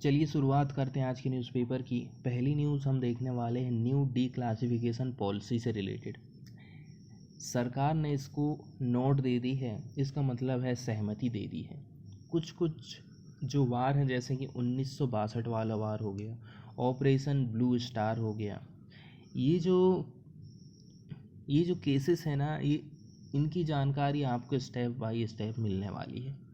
चलिए शुरुआत करते हैं आज के न्यूज़पेपर की। पहली न्यूज़ हम देखने वाले हैं न्यू डी क्लासिफिकेशन पॉलिसी से रिलेटेड। सरकार ने इसको नोट दे दी है, इसका मतलब है सहमति दे दी है। कुछ कुछ जो वार हैं, जैसे कि 1962 वाला वार हो गया, ऑपरेशन ब्लू स्टार हो गया, ये जो केसेस हैं ना, ये इनकी जानकारी आपको स्टेप बाय स्टेप मिलने वाली है।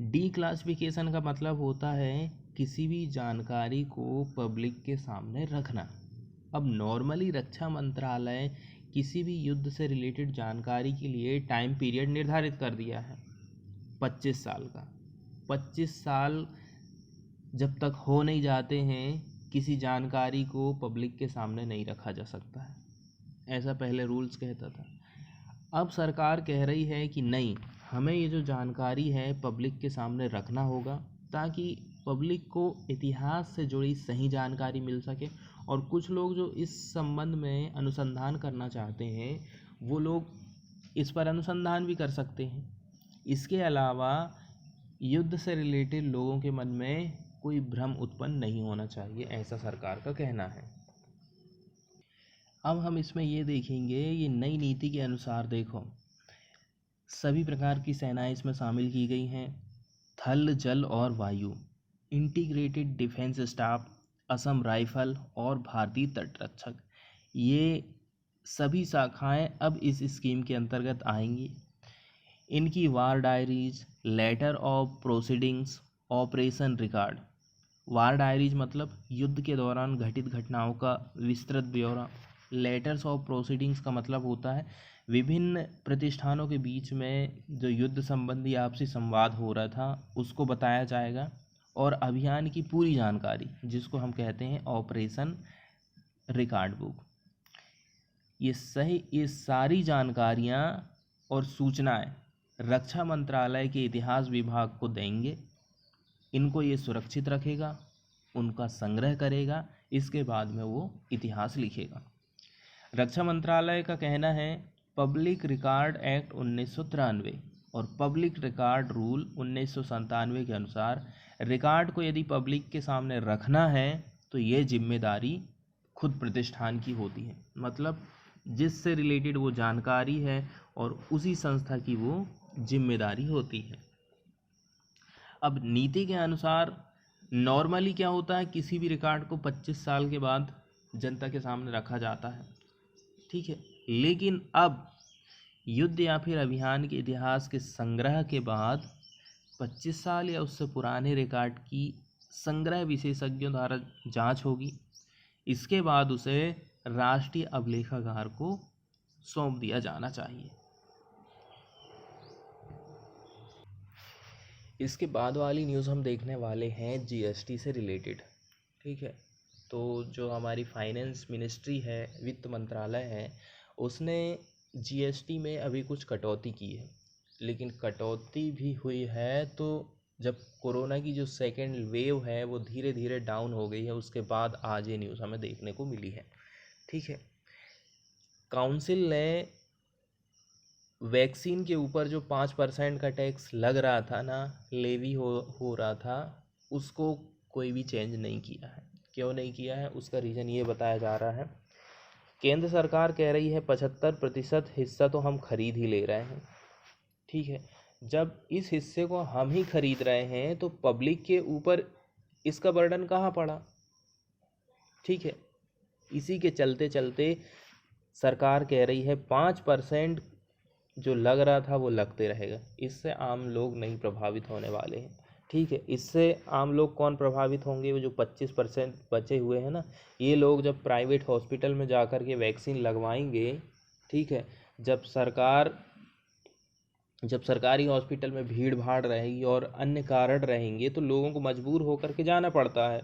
डी क्लासिफिकेशन का मतलब होता है किसी भी जानकारी को पब्लिक के सामने रखना। अब नॉर्मली रक्षा मंत्रालय किसी भी युद्ध से रिलेटेड जानकारी के लिए टाइम पीरियड निर्धारित कर दिया है 25 साल का। 25 साल जब तक हो नहीं जाते हैं, किसी जानकारी को पब्लिक के सामने नहीं रखा जा सकता है, ऐसा पहले रूल्स कहता था। अब सरकार कह रही है कि नहीं, हमें ये जो जानकारी है पब्लिक के सामने रखना होगा, ताकि पब्लिक को इतिहास से जुड़ी सही जानकारी मिल सके। और कुछ लोग जो इस संबंध में अनुसंधान करना चाहते हैं, वो लोग इस पर अनुसंधान भी कर सकते हैं। इसके अलावा युद्ध से रिलेटेड लोगों के मन में कोई भ्रम उत्पन्न नहीं होना चाहिए, ऐसा सरकार का कहना है। अब हम इसमें ये देखेंगे, ये नई नीति के अनुसार देखो, सभी प्रकार की सेनाएं इसमें शामिल की गई हैं। थल, जल और वायु, integrated defence staff, Assam rifle और भारतीय तटरक्षक, ये सभी शाखाएं अब इस स्कीम के अंतर्गत आएंगी। इनकी war diaries, letter of proceedings, operation record. War diaries मतलब युद्ध के दौरान घटित घटनाओं का विस्तृत ब्यौरा। लेटर्स ऑफ प्रोसीडिंग्स का मतलब होता है विभिन्न प्रतिष्ठानों के बीच में जो युद्ध संबंधी आपसी संवाद हो रहा था उसको बताया जाएगा। और अभियान की पूरी जानकारी, जिसको हम कहते हैं ऑपरेशन रिकॉर्ड बुक। ये सारी जानकारियाँ और सूचनाएं रक्षा मंत्रालय के इतिहास विभाग को देंगे। इनको ये सुरक्षित रखेगा, उनका संग्रह करेगा, इसके बाद में वो इतिहास लिखेगा। रक्षा मंत्रालय का कहना है पब्लिक रिकॉर्ड एक्ट 1993 और पब्लिक रिकॉर्ड रूल 1997 के अनुसार रिकॉर्ड को यदि पब्लिक के सामने रखना है तो ये जिम्मेदारी खुद प्रतिष्ठान की होती है। मतलब जिससे रिलेटेड वो जानकारी है और उसी संस्था की वो जिम्मेदारी होती है। अब नीति के अनुसार नॉर्मली क्या होता है, किसी भी रिकॉर्ड को 25 साल के बाद जनता के सामने रखा जाता है, ठीक है। लेकिन अब युद्ध या फिर अभियान के इतिहास के संग्रह के बाद 25 साल या उससे पुराने रिकॉर्ड की संग्रह विशेषज्ञों द्वारा जांच होगी। इसके बाद उसे राष्ट्रीय अभिलेखागार को सौंप दिया जाना चाहिए। इसके बाद वाली न्यूज़ हम देखने वाले हैं जीएसटी से रिलेटेड, ठीक है। तो जो हमारी फाइनेंस मिनिस्ट्री है, वित्त मंत्रालय है, उसने जीएसटी में अभी कुछ कटौती की है। लेकिन कटौती भी हुई है तो जब कोरोना की जो सेकेंड वेव है वो धीरे धीरे डाउन हो गई है, उसके बाद आज ये न्यूज़ हमें देखने को मिली है, ठीक है। काउंसिल ने वैक्सीन के ऊपर जो 5% का टैक्स लग रहा था ना, लेवी हो रहा था, उसको कोई भी चेंज नहीं किया है। क्यों नहीं किया है, उसका रीज़न ये बताया जा रहा है। केंद्र सरकार कह रही है 75% हिस्सा तो हम खरीद ही ले रहे हैं, ठीक है। जब इस हिस्से को हम ही खरीद रहे हैं तो पब्लिक के ऊपर इसका बर्डन कहाँ पड़ा, ठीक है। इसी के चलते चलते सरकार कह रही है 5% जो लग रहा था वो लगते रहेगा। इससे आम लोग नहीं प्रभावित होने वाले हैं, ठीक है। इससे आम लोग कौन प्रभावित होंगे, वो जो 25% बचे हुए हैं ना, ये लोग जब प्राइवेट हॉस्पिटल में जाकर के वैक्सीन लगवाएंगे, ठीक है। जब सरकारी हॉस्पिटल में भीड़ भाड़ रहेगी और अन्य कारण रहेंगे तो लोगों को मजबूर होकर के जाना पड़ता है,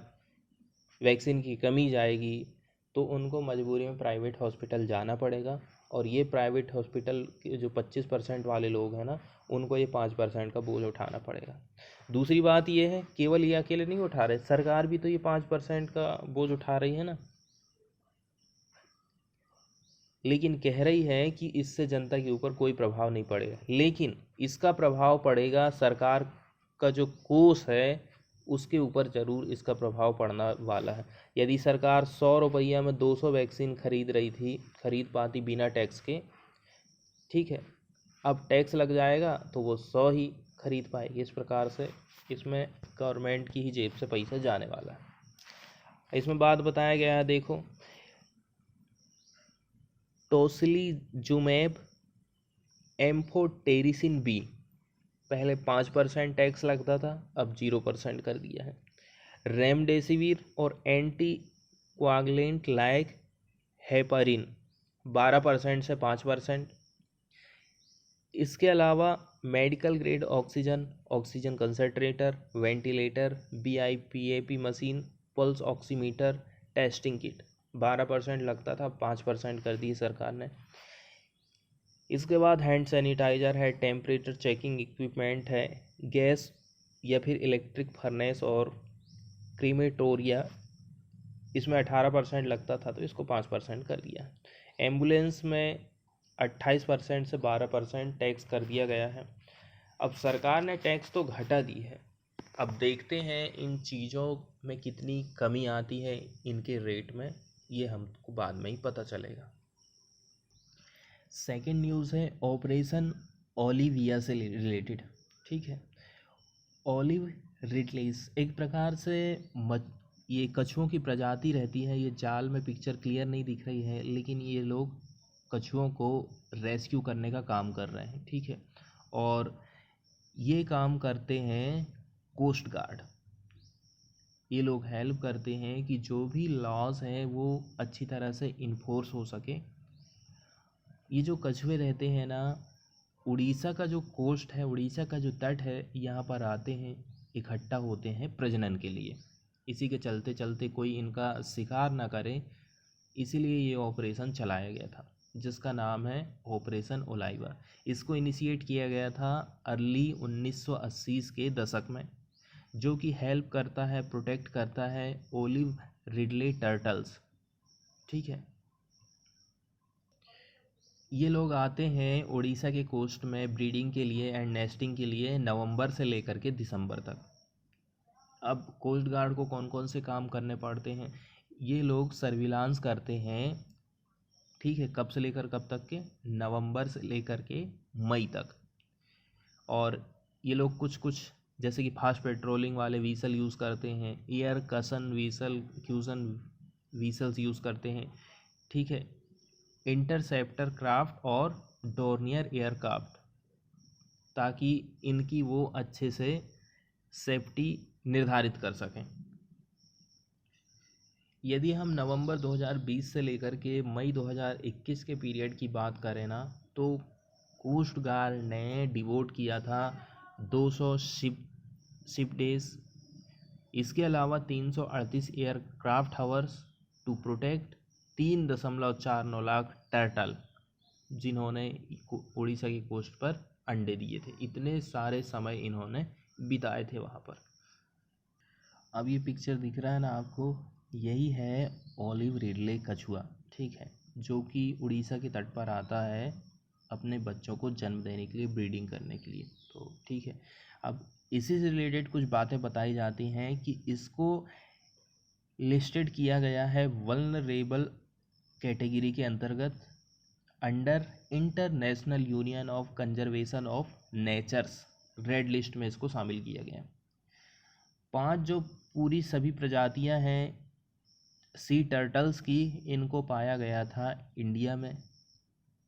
वैक्सीन की कमी जाएगी तो उनको मजबूरी में प्राइवेट हॉस्पिटल जाना पड़ेगा। और ये प्राइवेट हॉस्पिटल के जो 25% वाले लोग हैं ना, उनको ये 5% का बोझ उठाना पड़ेगा। दूसरी बात ये है, केवल ये अकेले नहीं उठा रहे, सरकार भी तो ये 5% का बोझ उठा रही है ना। लेकिन कह रही है कि इससे जनता के ऊपर कोई प्रभाव नहीं पड़ेगा, लेकिन इसका प्रभाव पड़ेगा सरकार का जो कोष है उसके ऊपर ज़रूर इसका प्रभाव पड़ने वाला है। यदि सरकार 100 रुपया में 200 वैक्सीन खरीद पाती बिना टैक्स के, ठीक है, अब टैक्स लग जाएगा तो वो 100 ही खरीद पाएगी। इस प्रकार से इसमें गवर्नमेंट की ही जेब से पैसा जाने वाला है। इसमें बात बताया गया है, देखो, टोसिलीजुमेब एम्फोटेरिसिन बी पहले 5% टैक्स लगता था, अब 0% कर दिया है। रेमडेसिविर और एंटी कोआगुलेंट लाइक हेपारिन 12% से 5%। इसके अलावा medical grade oxygen concentrator, ventilator, BiPAP machine, pulse oximeter, testing kit 12% लगता था, 5% कर दी सरकार ने। इसके बाद हैंड सैनिटाइज़र है, टेम्परेचर चेकिंग इक्विपमेंट है, गैस या फिर इलेक्ट्रिक फर्नेस और क्रीमेटोरिया, इसमें 18% लगता था तो इसको 5% कर दिया। एम्बुलेंस में 28% से 12% टैक्स कर दिया गया है। अब सरकार ने टैक्स तो घटा दी है, अब देखते हैं इन चीज़ों में कितनी कमी आती है इनके रेट में, ये हमको बाद में ही पता चलेगा। सेकंड न्यूज़ है ऑपरेशन ओलिविया से रिलेटेड, ठीक है। ओलिव रिडलेस एक प्रकार से ये कछुओं की प्रजाति रहती है। ये जाल में पिक्चर क्लियर नहीं दिख रही है, लेकिन ये लोग कछुओं को रेस्क्यू करने का काम कर रहे हैं, ठीक है। और ये काम करते हैं कोस्ट गार्ड। ये लोग हेल्प करते हैं कि जो भी लॉज हैं वो अच्छी तरह से इन्फोर्स हो सके। ये जो कछुए रहते हैं ना, उड़ीसा का जो कोस्ट है, उड़ीसा का जो तट है, यहाँ पर आते हैं, इकट्ठा होते हैं प्रजनन के लिए। इसी के चलते चलते कोई इनका शिकार ना करे, इसीलिए ये ऑपरेशन चलाया गया था, जिसका नाम है ऑपरेशन ओलाइवा। इसको इनिशिएट किया गया था अर्ली 1980 के दशक में, जो कि हेल्प करता है, प्रोटेक्ट करता है ओलिव रिडले टर्टल्स, ठीक है। ये लोग आते हैं उड़ीसा के कोस्ट में ब्रीडिंग के लिए एंड नेस्टिंग के लिए नवंबर से लेकर के दिसंबर तक। अब कोस्ट गार्ड को कौन कौन से काम करने पड़ते हैं? ये लोग सर्विलांस करते हैं, ठीक है, कब से लेकर कब तक के? नवंबर से लेकर के मई तक। और ये लोग कुछ कुछ जैसे कि फास्ट पेट्रोलिंग वाले व्हीसल यूज़ करते हैं, एयर कसन व्हीसल, क्यूजन व्हीसल्स यूज़ करते हैं, ठीक है, इंटरसेप्टर क्राफ्ट और डोर्नियर एयरक्राफ्ट, ताकि इनकी वो अच्छे से सेफ्टी निर्धारित कर सकें। यदि हम नवंबर 2020 से लेकर के मई 2021 के पीरियड की बात करें ना, तो कोस्ट गार्ड ने डिवोट किया था 200 शिप डेज। इसके अलावा 338 aircraft hours to protect 3.49 lakh turtle, जिन्होंने उड़ीसा की कोस्ट पर अंडे दिए थे। इतने सारे समय इन्होंने बिताए थे वहाँ पर। अब ये पिक्चर दिख रहा है ना आपको, यही है ओलिव रिडले कछुआ, ठीक है, जो कि उड़ीसा के तट पर आता है अपने बच्चों को जन्म देने के लिए, ब्रीडिंग करने के लिए। तो ठीक है, अब इसी से रिलेटेड कुछ बातें बताई जाती हैं कि इसको लिस्टेड किया गया है वल्नरेबल कैटेगरी के अंतर्गत under International Union of Conservation of Nature's Red List में इसको शामिल किया गया। 5 जो पूरी सभी प्रजातियां हैं सी टर्टल्स की, इनको पाया गया था इंडिया में,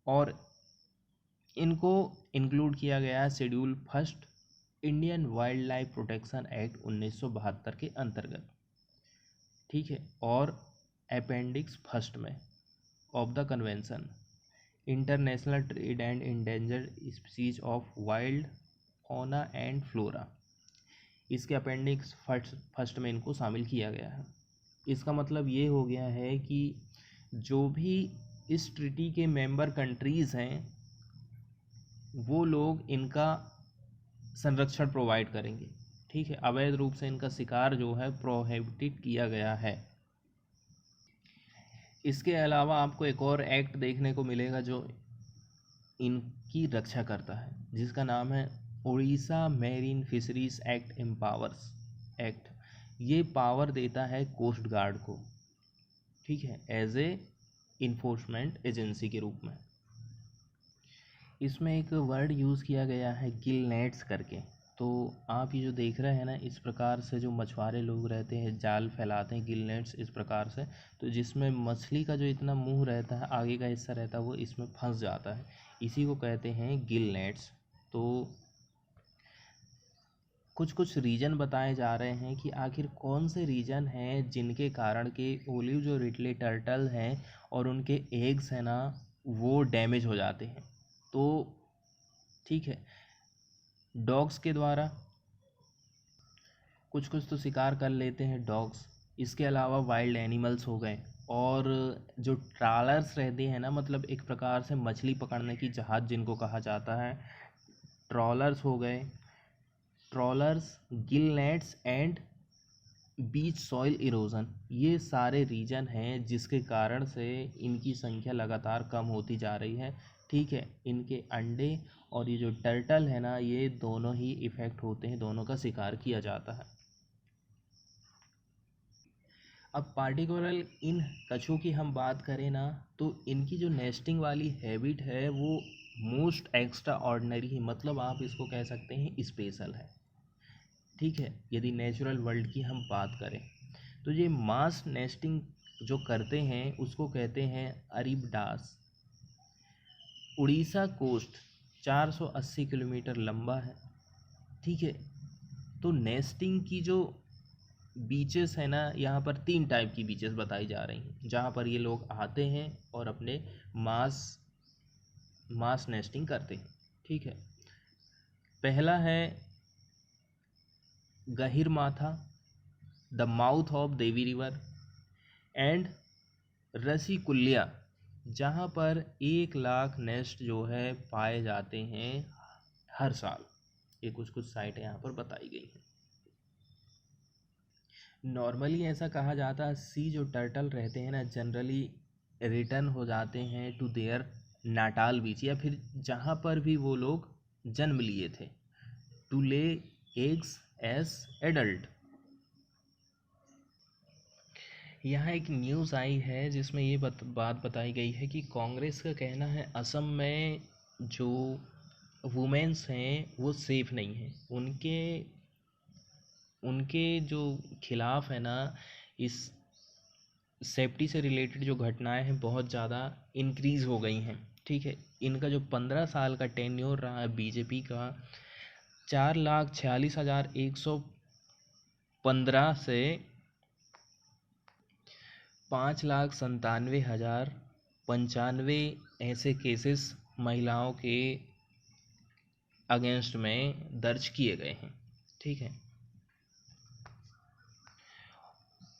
और इनको इंक्लूड किया गया है schedule first Indian wild life protection act 1972 के अंतर्गत, ठीक है, और अपेंडिक्स फर्स्ट में of the convention international trade and endangered species of wild fauna and flora, इसके अपेंडिक्स फर्स्ट में इनको शामिल किया गया है। इसका मतलब ये हो गया है कि जो भी इस ट्रीटी के मेंबर कंट्रीज़ हैं वो लोग इनका संरक्षण प्रोवाइड करेंगे, ठीक है। अवैध रूप से इनका शिकार जो है प्रोहिबिटेड किया गया है। इसके अलावा आपको एक और एक्ट देखने को मिलेगा जो इनकी रक्षा करता है, जिसका नाम है Orissa marine fisheries act empowers, act ये पावर देता है कोस्ट गार्ड को, ठीक है, एज ए इन्फोर्समेंट एजेंसी के रूप में। इसमें एक वर्ड यूज़ किया गया है गिल नेट्स करके। तो आप ये जो देख रहे हैं ना, इस प्रकार से जो मछुआरे लोग रहते हैं जाल फैलाते हैं गिल नेट्स इस प्रकार से, तो जिसमें मछली का जो इतना मुंह रहता है, आगे का हिस्सा रहता है, वो इसमें फंस जाता है, इसी को कहते हैं गिल नेट्स। तो कुछ कुछ रीजन बताए जा रहे हैं कि आखिर कौन से रीजन हैं जिनके कारण के ओलिव जो रिडले टर्टल हैं और उनके एग्स हैं ना वो डैमेज हो जाते हैं। तो ठीक है, डॉग्स के द्वारा कुछ कुछ तो शिकार कर लेते हैं डॉग्स, इसके अलावा वाइल्ड एनिमल्स हो गए, और जो ट्रॉलर्स रहते हैं ना, मतलब एक प्रकार से मछली पकड़ने की जहाज़ जिनको कहा जाता है, ट्रॉलर्स हो गए, trollers, Gill nets and beach soil erosion, ये सारे रीजन हैं जिसके कारण से इनकी संख्या लगातार कम होती जा रही है। ठीक है, इनके अंडे और ये जो टर्टल है ना, ये दोनों ही इफ़ेक्ट होते हैं, दोनों का शिकार किया जाता है। अब पार्टिकुलर इन कछुओं की हम बात करें ना, तो इनकी जो नेस्टिंग वाली हैबिट है वो मोस्ट एक्स्ट्रा ऑर्डिनरी है, मतलब आप इसको कह सकते हैं स्पेशल है। ठीक है, यदि नेचुरल वर्ल्ड की हम बात करें तो ये मास नेस्टिंग जो करते हैं उसको कहते हैं अरीबडास। उड़ीसा कोस्ट 480 किलोमीटर लंबा है। ठीक है, तो नेस्टिंग की जो बीचेस है ना, यहाँ पर 3 टाइप की बीचेस बताई जा रही हैं जहाँ पर ये लोग आते हैं और अपने मास नेस्टिंग करते हैं। ठीक है, पहला है Gahirmatha, the mouth of Devi river, and Rushikulya, जहाँ पर 1 लाख नेस्ट जो है पाए जाते हैं हर साल। ये कुछ कुछ साइटें यहाँ पर बताई गई हैं। नॉर्मली ऐसा कहा जाता है सी जो टर्टल रहते हैं ना, जनरली रिटर्न हो जाते हैं टू देयर नाटाल बीच, या फिर जहाँ पर भी वो लोग जन्म लिए थे, to lay eggs as adult. यहाँ एक न्यूज़ आई है जिसमें ये बात बताई गई है कि कांग्रेस का कहना है असम में जो वुमेन्स हैं वो सेफ़ नहीं हैं, उनके जो खिलाफ़ है ना, इस सेफ्टी से रिलेटेड जो घटनाएं हैं बहुत ज़्यादा इंक्रीज़ हो गई हैं। ठीक है, इनका जो 15 साल का टेन्योर रहा है बीजेपी का, 4,46,115 से 5,97,095 ऐसे केसेस महिलाओं के अगेंस्ट में दर्ज किए गए हैं। ठीक है,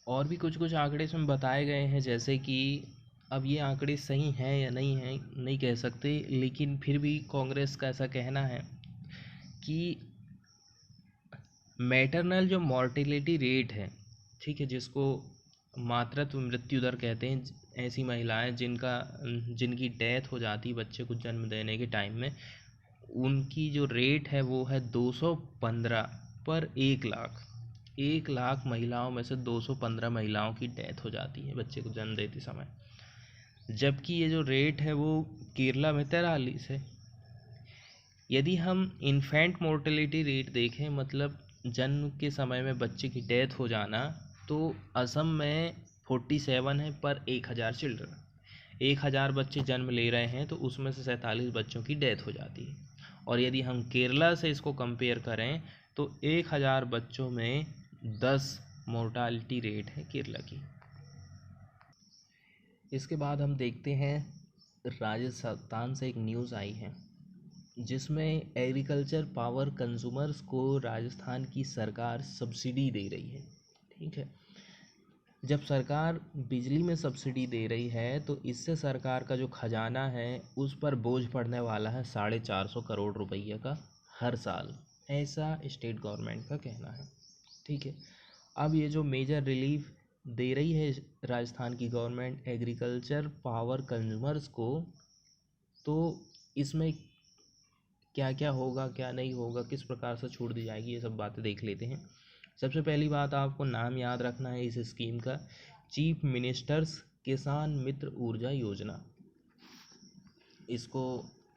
और भी कुछ कुछ आंकड़े इसमें बताए गए हैं, जैसे कि अब ये आंकड़े सही हैं या नहीं हैं नहीं कह सकते, लेकिन फिर भी कांग्रेस का ऐसा कहना है कि मैटरनल जो मॉर्टेलिटी रेट है, ठीक है, जिसको मातृत्व मृत्यु दर कहते हैं, ऐसी महिलाएं जिनकी डेथ हो जाती बच्चे को जन्म देने के टाइम में, उनकी जो रेट है वो है 215 पर 1 लाख। 1 लाख महिलाओं में से 215 महिलाओं की डेथ हो जाती है बच्चे को जन्म देते समय, जबकि ये जो रेट है वो केरला में 43 है। यदि हम इन्फेंट मोर्टेलिटी रेट देखें, मतलब जन्म के समय में बच्चे की डेथ हो जाना, तो असम में 47 है पर 1000 चिल्ड्रन। 1000 बच्चे जन्म ले रहे हैं तो उसमें से 47 बच्चों की डेथ हो जाती है। और यदि हम केरला से इसको कंपेयर करें तो 1000 बच्चों में 10 मोर्टालिटी रेट है केरला की। इसके बाद हम देखते हैं राजस्थान से एक न्यूज़ आई है जिसमें एग्रीकल्चर पावर कंज्यूमर्स को राजस्थान की सरकार सब्सिडी दे रही है। ठीक है, जब सरकार बिजली में सब्सिडी दे रही है तो इससे सरकार का जो खजाना है उस पर बोझ पड़ने वाला है 450 करोड़ रुपये का हर साल, ऐसा स्टेट गवर्नमेंट का कहना है। ठीक है, अब ये जो मेजर रिलीफ दे रही है राजस्थान की गवर्नमेंट एग्रीकल्चर पावर कंज्यूमर्स को, तो इसमें क्या क्या होगा क्या नहीं होगा, किस प्रकार से छूट दी जाएगी, ये सब बातें देख लेते हैं। सबसे पहली बात आपको नाम याद रखना है इस स्कीम का, चीफ मिनिस्टर्स किसान मित्र ऊर्जा योजना। इसको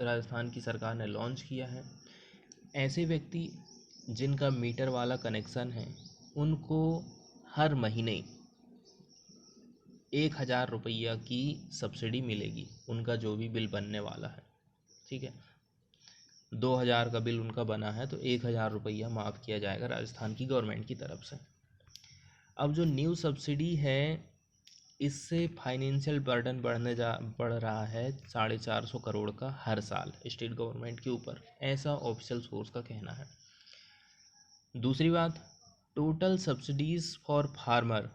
राजस्थान की सरकार ने लॉन्च किया है। ऐसे व्यक्ति जिनका मीटर वाला कनेक्शन है उनको हर महीने 1,000 रुपया की सब्सिडी मिलेगी, उनका जो भी बिल बनने वाला है। ठीक है, 2,000 का बिल उनका बना है तो 1,000 रुपया माफ़ किया जाएगा राजस्थान की गवर्नमेंट की तरफ से। अब जो न्यू सब्सिडी है, इससे फाइनेंशियल बर्डन बढ़ रहा है 450 करोड़ का हर साल स्टेट गवर्नमेंट के ऊपर, ऐसा ऑफिशियल सोर्स का कहना है। दूसरी बात, टोटल सब्सिडीज़ फॉर फार्मर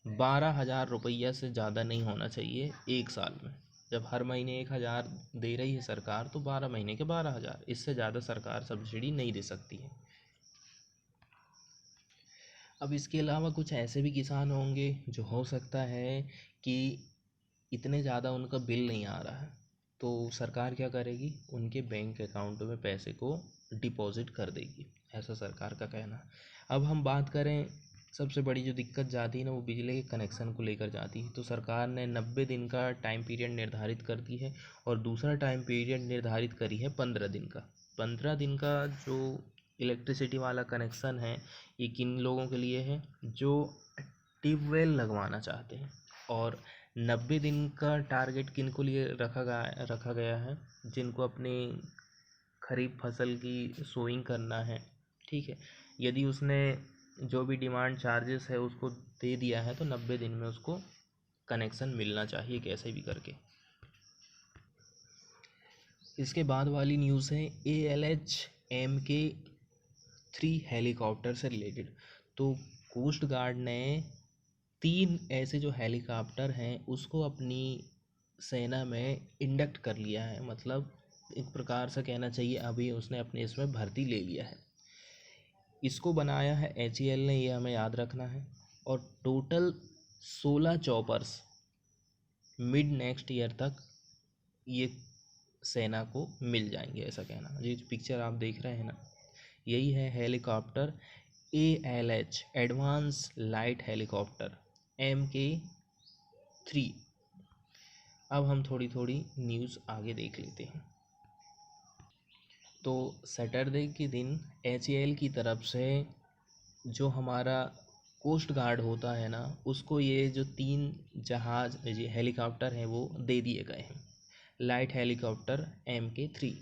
12,000 रुपया से ज़्यादा नहीं होना चाहिए एक साल में। जब हर महीने 1,000 दे रही है सरकार तो 12 महीने के 12,000, इससे ज़्यादा सरकार सब्सिडी नहीं दे सकती है। अब इसके अलावा कुछ ऐसे भी किसान होंगे जो हो सकता है कि इतने ज़्यादा उनका बिल नहीं आ रहा है, तो सरकार क्या करेगी, उनके बैंक अकाउंट में पैसे को डिपॉजिट कर देगी, ऐसा सरकार का कहना है। अब हम बात करें, सबसे बड़ी जो दिक्कत जाती है ना वो बिजली के कनेक्शन को लेकर जाती है। तो सरकार ने 90 दिन का टाइम पीरियड निर्धारित कर दी है और दूसरा टाइम पीरियड निर्धारित करी है 15 दिन का। 15 दिन का जो इलेक्ट्रिसिटी वाला कनेक्शन है ये किन लोगों के लिए है, जो ट्यूबवेल लगवाना चाहते हैं। और 90 दिन का टारगेट किन को लिए रखा गया है, जिनको अपनी खरीफ फसल की सोइंग करना है। ठीक है, यदि उसने जो भी डिमांड चार्जेस है उसको दे दिया है तो 90 दिन में उसको कनेक्शन मिलना चाहिए कैसे भी करके। इसके बाद वाली न्यूज़ है ALH MK3 हेलीकॉप्टर से रिलेटेड। तो कोस्ट गार्ड ने 3 ऐसे जो हेलीकॉप्टर हैं उसको अपनी सेना में इंडक्ट कर लिया है, मतलब एक प्रकार से कहना चाहिए अभी उसने अपने इसमें भर्ती ले लिया है। इसको बनाया है HAL ने, ये हमें याद रखना है। और total 16 choppers mid next year तक ये सेना को मिल जाएंगे, ऐसा कहना। ये जो पिक्चर आप देख रहे हैं ना, यही है helicopter ALH advance light helicopter MK3। अब हम थोड़ी थोड़ी न्यूज़ आगे देख लेते हैं। तो सैटरडे के दिन HAL की तरफ से जो हमारा कोस्ट गार्ड होता है ना, उसको ये जो 3 जहाज़ हेलीकॉप्टर हैं वो दे दिए गए हैं, लाइट हेलीकॉप्टर MK3।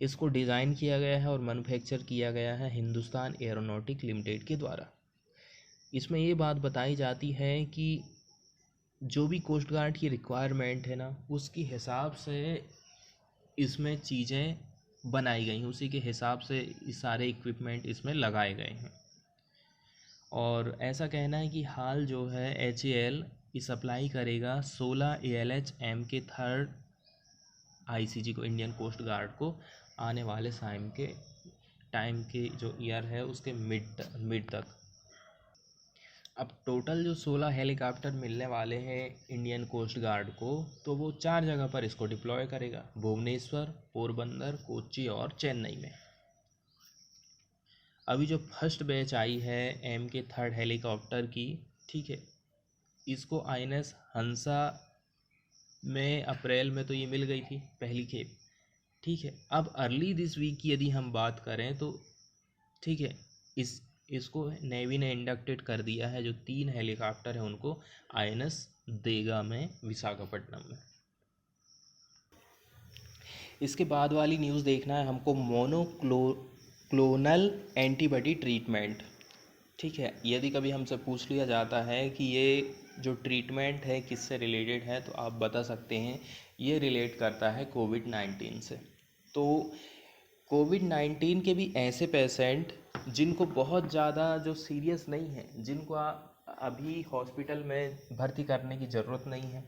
इसको डिज़ाइन किया गया है और मैन्युफैक्चर किया गया है हिंदुस्तान एरोनॉटिक लिमिटेड के द्वारा। इसमें ये बात बताई जाती है कि जो भी कोस्ट गार्ड की रिक्वायरमेंट है ना उसके हिसाब से इसमें चीज़ें बनाई गई, उसी के हिसाब से सारे इक्विपमेंट इसमें लगाए गए हैं। और ऐसा कहना है कि हाल जो है HAL सप्लाई करेगा 16 ALH MK3 ICG को, इंडियन कोस्ट गार्ड को, आने वाले टाइम के जो ईयर है उसके मिड तक। अब टोटल जो 16 हेलीकॉप्टर मिलने वाले हैं इंडियन कोस्ट गार्ड को, तो वो 4 जगह पर इसको डिप्लॉय करेगा, भुवनेश्वर, पोरबंदर, कोच्चि और चेन्नई में। अभी जो फर्स्ट बैच आई है MK3 हेलीकॉप्टर की, ठीक है, इसको INS हंसा में अप्रैल में तो ये मिल गई थी पहली खेप। ठीक है, अब अर्ली दिस वीक की यदि हम बात करें तो ठीक है, इसको नेवी ने इंडक्टेड कर दिया है। जो 3 हेलीकॉप्टर हैं उनको INS देगा में विशाखापट्टनम में। इसके बाद वाली न्यूज़ देखना है हमको, मोनोक्लोनल एंटीबॉडी ट्रीटमेंट। ठीक है, यदि कभी हमसे पूछ लिया जाता है कि ये जो ट्रीटमेंट है किससे रिलेटेड है, तो आप बता सकते हैं ये रिलेट करता है कोविड-19 से। तो कोविड-19 के भी ऐसे पेशेंट जिनको बहुत ज़्यादा जो सीरियस नहीं है, जिनको अभी हॉस्पिटल में भर्ती करने की ज़रूरत नहीं है,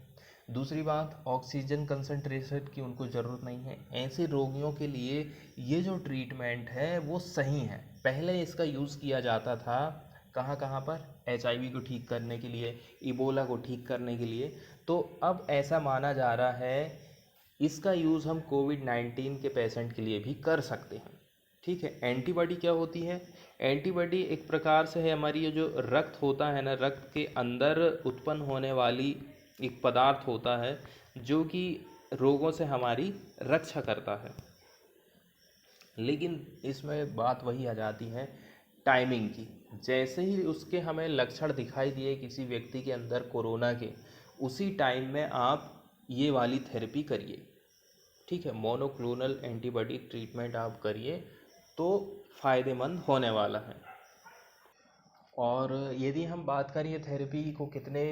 दूसरी बात ऑक्सीजन कंसंट्रेशन की उनको ज़रूरत नहीं है, ऐसे रोगियों के लिए ये जो ट्रीटमेंट है वो सही है। पहले इसका यूज़ किया जाता था कहाँ पर, HIV को ठीक करने के लिए, इबोला को ठीक करने के लिए। तो अब ऐसा माना जा रहा है इसका यूज़ हम कोविड-19 के पेशेंट के लिए भी कर सकते हैं। ठीक है, एंटीबॉडी क्या होती है? एंटीबॉडी एक प्रकार से है हमारी, ये जो रक्त होता है ना, रक्त के अंदर उत्पन्न होने वाली एक पदार्थ होता है जो कि रोगों से हमारी रक्षा करता है। लेकिन इसमें बात वही आ जाती है टाइमिंग की। जैसे ही उसके हमें लक्षण दिखाई दिए किसी व्यक्ति के अंदर कोरोना के, उसी टाइम में आप ये वाली थेरेपी करिए, ठीक है। मोनोक्लोनल एंटीबॉडी ट्रीटमेंट आप करिए तो फ़ायदेमंद होने वाला है। और यदि हम बात करें थेरेपी को कितने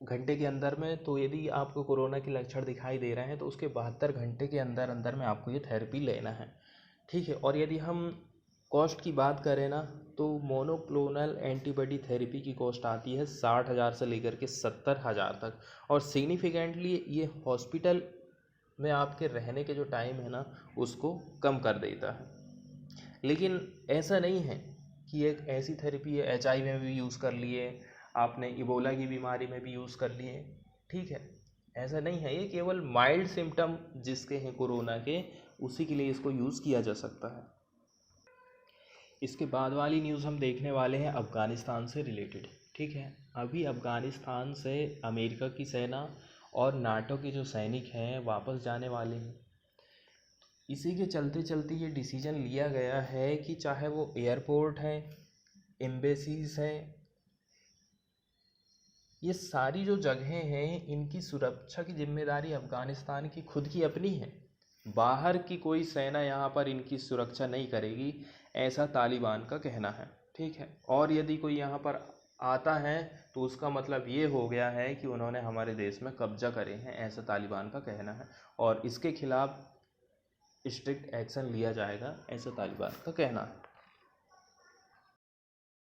घंटे के अंदर में, तो यदि आपको कोरोना के लक्षण दिखाई दे रहे हैं तो उसके 72 घंटे के अंदर अंदर में आपको ये थेरेपी लेना है, ठीक है। और यदि हम कॉस्ट की बात करें ना, तो मोनोक्लोनल एंटीबॉडी थेरेपी की कॉस्ट आती है 60,000 से लेकर के 70,000 तक। और सिग्निफिकेंटली ये हॉस्पिटल में आपके रहने के जो टाइम है ना, उसको कम कर देता है। लेकिन ऐसा नहीं है कि एक ऐसी थेरेपी है HIV में भी यूज़ कर लिए आपने, इबोला की बीमारी में भी यूज़ कर लिए, ठीक है। ऐसा नहीं है, ये केवल माइल्ड सिम्टम जिसके हैं कोरोना के, उसी के लिए इसको यूज़ किया जा सकता है। इसके बाद वाली न्यूज़ हम देखने वाले हैं अफ़गानिस्तान से रिलेटेड, ठीक है। अभी अफ़गानिस्तान से अमेरिका की सेना और नाटो के जो सैनिक हैं वापस जाने वाले हैं। इसी के चलते चलते ये डिसीजन लिया गया है कि चाहे वो एयरपोर्ट हैं, एम्बेसीज हैं, ये सारी जो जगहें हैं, इनकी सुरक्षा की जिम्मेदारी अफ़गानिस्तान की खुद की अपनी है। बाहर की कोई सेना यहाँ पर इनकी सुरक्षा नहीं करेगी, ऐसा तालिबान का कहना है, ठीक है। और यदि कोई यहाँ पर आता है तो उसका मतलब ये हो गया है कि उन्होंने हमारे देश में कब्जा करे हैं, ऐसा तालिबान का कहना है। और इसके खिलाफ स्ट्रिक्ट एक्शन लिया जाएगा, ऐसा तालिबान का कहना है।